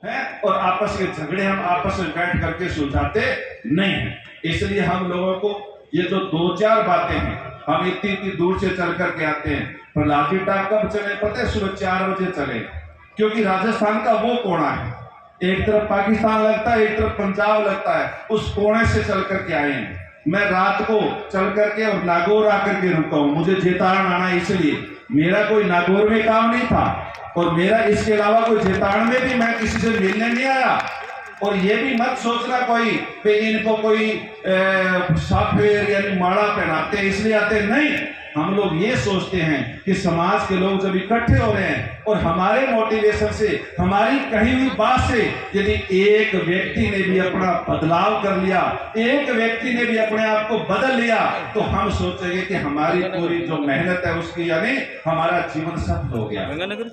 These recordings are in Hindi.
है, और आपस के झगड़े हम आपस में बैठ करके सुलझाते नहीं हैं। इसलिए हम लोगों को ये जो दो चार बातें हैं, हम इतनी इतनी दूर से चल करके आते हैं, पर लाठी टाप कब चले पता है? सुबह 4 बजे चले, क्योंकि राजस्थान का वो कोना है, एक तरफ पाकिस्तान लगता है, एक तरफ पंजाब लगता है, उस कोने से चल करके आए हैं। मैं रात को चल करके और नागौर आकर के रुका हूँ, मुझे जेतारण आना, इसलिए मेरा कोई नागौर में काम नहीं था, और मेरा इसके अलावा कोई जेतारण में भी मैं किसी से मिलने नहीं आया। और ये भी मत सोचना कोई कि इनको कोई सॉफ्टवेयर यानी माड़ा पहनाते इसलिए आते, नहीं। हम लोग ये सोचते हैं कि समाज के लोग जब इकट्ठे हो रहे हैं और हमारे मोटिवेशन से, हमारी कही हुई बात से यदि एक व्यक्ति ने भी अपना बदलाव कर लिया, एक व्यक्ति ने भी अपने आप को बदल लिया, तो हम सोचेंगे कि हमारी पूरी जो मेहनत है उसकी यानी हमारा जीवन सफल हो गया।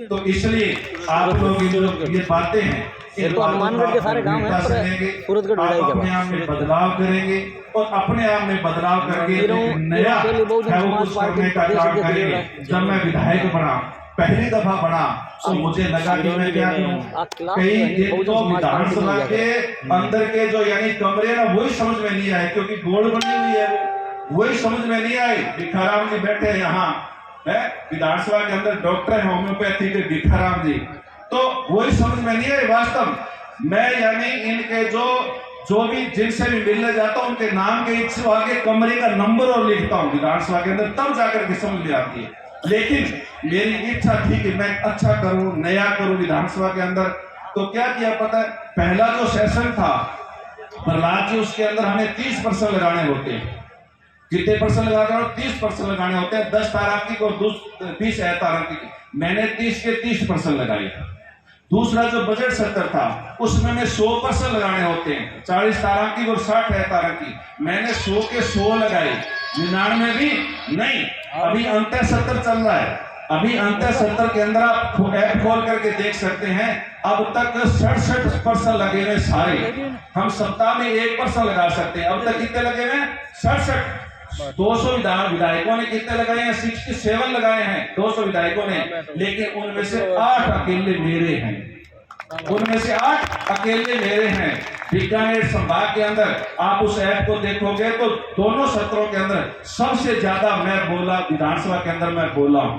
तो इसलिए आप लोग ये बातें हैं, तो हनुमानगढ़ के सारे गांव हैं, सूरजगढ़ अपने आप में बदलाव करेंगे और अपने आप में बदलाव करके नया है वो कुछ करने का काम करेंगे। जब मैं विधायक बना, पहली दफा बना, तो मुझे लगा कि मैं क्या करूं, कई तो विधानसभा के अंदर के जो यानी कमरे ना वही समझ में नहीं आए, क्योंकि गोल बनी हुई है वही समझ में नहीं आई। भिखाराम जी बैठे हैं यहाँ है, विधानसभा के अंदर डॉक्टर है होम्योपैथी के भिखाराम जी, तो वही समझ में नहीं आए। वास्तव मैं यानी इनके जो भी जिनसे भी मिलने जाता हूं उनके नाम के एक आगे कमरे का नंबर और लिखता हूं विधानसभा के अंदर, तब जाकर के समझ में आती है। लेकिन मेरी इच्छा थी कि मैं अच्छा करूं, नया करूं विधानसभा के अंदर। तो क्या किया पता है? पहला जो सेशन था प्रहलाद जी, उसके अंदर हमें 30% लगाने होते हैं। कितने परसेंट लगाने हो? 30% लगाने होते हैं। 10 तारांकिक को 20 तारांकिक, मैंने 30 के 30% लगाए। दूसरा जो बजट सत्र था उसमें मैं 100% लगाने होते हैं, 40 तारांकिक और 60 तारांकिक, मैंने 100 के 100 लगाए, 99 भी नहीं। अभी अंत्य सत्र चल रहा है, अभी अंत्य सत्र के अंदर आप ऐप खोल करके देख सकते हैं, अब तक 67% लगे हुए सारे। हम सप्ताह में 1% लगा सकते हैं, अब तक कितने लगे हुए? 67। 200 विधायकों ने कितने लगाए हैं? 67 लगाए हैं 200 विधायकों ने, लेकिन उनमें से 8 अकेले मेरे हैं, उनमें से 8 अकेले मेरे हैं। बीकानेर संभाग के अंदर आप उस ऐप को देखोगे तो दोनों सत्रों के अंदर सबसे ज्यादा मैं बोला, विधानसभा के अंदर मैं बोला हूं।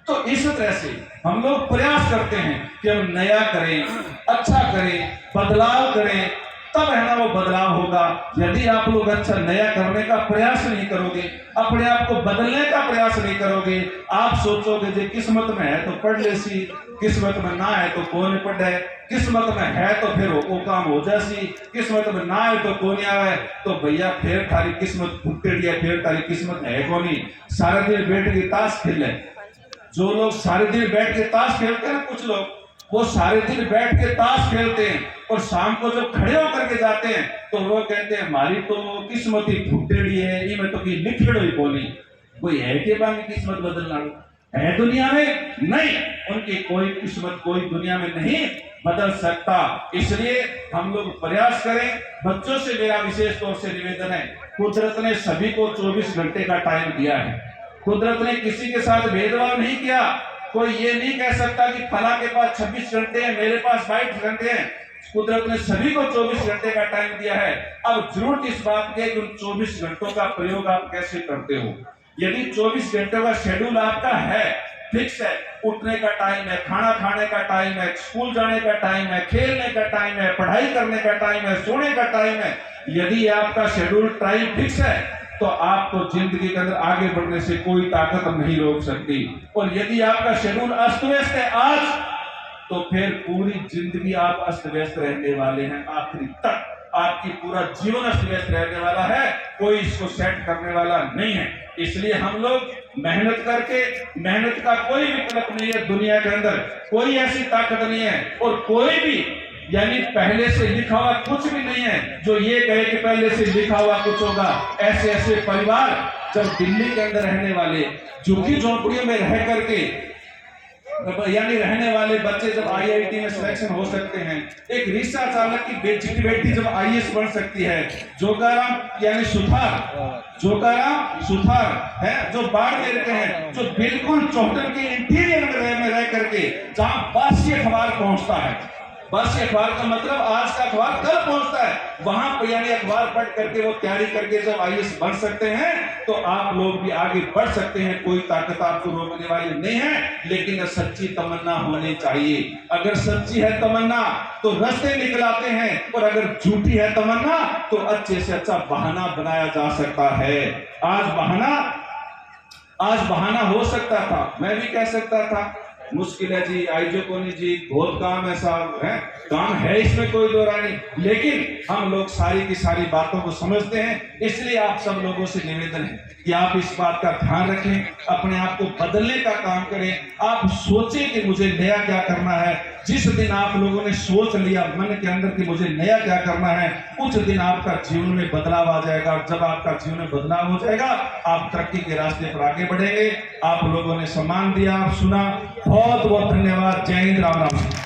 तो इस तरह से हम लोग प्रयास करते हैं कि हम नया करें, अच्छा करें, बदलाव करें, तब है ना वो बदलाव होगा। यदि आप लोग अच्छा नया करने का प्रयास नहीं करोगे, अपने आप को बदलने का प्रयास नहीं करोगे, आप सोचोगे जो किस्मत में है तो पढ़ ले सी, किस्मत में ना है तो कौन पढ़े, किस्मत में है तो फिर वो काम हो जासी, किस्मत में ना है तो कौन आवे, तो भैया फिर थारी किस्मत फुटे दिया, फिर तारी किस्मत है कौन। सारे दिन बैठ के ताश खेले, जो लोग सारे दिन बैठ के ताश खेलते हैं, कुछ लोग वो सारे दिन बैठ के ताश खेलते हैं और शाम को जब खड़े होकर के जाते हैं तो वो कहते हैं हमारी तो किस्मत ही फुटेड़ी है, ये में तो की लिखड़ो ही बोली। कोई है के बांग किस्मत बदलना है दुनिया में? नहीं, उनकी कोई किस्मत कोई दुनिया में नहीं बदल सकता। इसलिए हम लोग प्रयास करें। बच्चों से मेरा विशेष तौर से निवेदन है, कुदरत ने सभी को 24 घंटे का टाइम दिया है, कुदरत ने किसी के साथ भेदभाव नहीं किया। कोई ये नहीं कह सकता कि फला के पास 26 घंटे हैं, मेरे पास 22 घंटे हैं। कुदरत ने सभी को 24 घंटे का टाइम दिया है। अब जरूरत इस बात की है कि उन 24 घंटों का प्रयोग आप कैसे करते हो। यदि 24 घंटों का शेड्यूल आपका है, फिक्स है, उठने का टाइम है, खाना खाने का टाइम है, स्कूल जाने का टाइम है, खेलने का टाइम है, पढ़ाई करने का टाइम है, सोने का टाइम है, यदि आपका शेड्यूल टाइम फिक्स है तो आपको जिंदगी के अंदर आगे बढ़ने से कोई ताकत नहीं रोक सकती। और यदि आपका शेड्यूल अस्त व्यस्त है आज, तो फिर पूरी जिंदगी आप अस्त व्यस्त रहने वाले हैं, आखिरी तक आपकी पूरा जीवन अस्त व्यस्त रहने वाला है, कोई इसको सेट करने वाला नहीं है। इसलिए हम लोग मेहनत करके, मेहनत का कोई विकल्प नहीं है दुनिया के अंदर, कोई ऐसी ताकत नहीं है और कोई भी यानी पहले से लिखा हुआ कुछ भी नहीं है जो ये कहे कि पहले से लिखा हुआ कुछ होगा। ऐसे ऐसे परिवार जब दिल्ली के अंदर रहने वाले झुग्गी झोंपड़ियों में रह करके यानी रहने वाले बच्चे जब आईआईटी में सिलेक्शन हो सकते हैं, एक रिक्शा चालक की बेटी जब आईएएस बन सकती है, जोगाराम यानी जोगाराम सुथार है जो बाड़मेर के हैं, जो बिल्कुल चौहटन के इंटीरियर में रह करके जहां 82 अखबार पहुंचता है, बस अखबार का मतलब आज का अखबार कल पहुंचता है, वहां पर यानी अखबार पढ़ करके वो तैयारी करके जब आईएएस बन सकते हैं तो आप लोग भी आगे बढ़ सकते हैं। कोई ताकत आपको रोकने वाली नहीं है, लेकिन सच्ची तमन्ना होनी चाहिए। अगर सच्ची है तमन्ना तो रास्ते निकलाते हैं, और अगर झूठी है तमन्ना तो अच्छे से अच्छा बहाना बनाया जा सकता है। आज बहाना हो सकता था, मैं भी कह सकता था मुश्किल है जी, आईजो कोनी जी, बहुत काम है साहब, है काम है, इसमें कोई दो राय नहीं, लेकिन हम लोग सारी की सारी बातों को समझते हैं। इसलिए आप सब लोगों से निवेदन है कि आप इस बात का ध्यान रखें, अपने आप को बदलने का काम करें। आप सोचें कि मुझे नया क्या करना है। जिस दिन आप लोगों ने सोच लिया मन के अंदर कि मुझे नया क्या करना है, उस दिन आपका जीवन में बदलाव आ जाएगा। और जब आपका जीवन में बदलाव हो जाएगा, आप तरक्की के रास्ते पर आगे बढ़ेंगे। आप लोगों ने सम्मान दिया, आप सुना, बहुत बहुत धन्यवाद। जय हिंद, राम राम।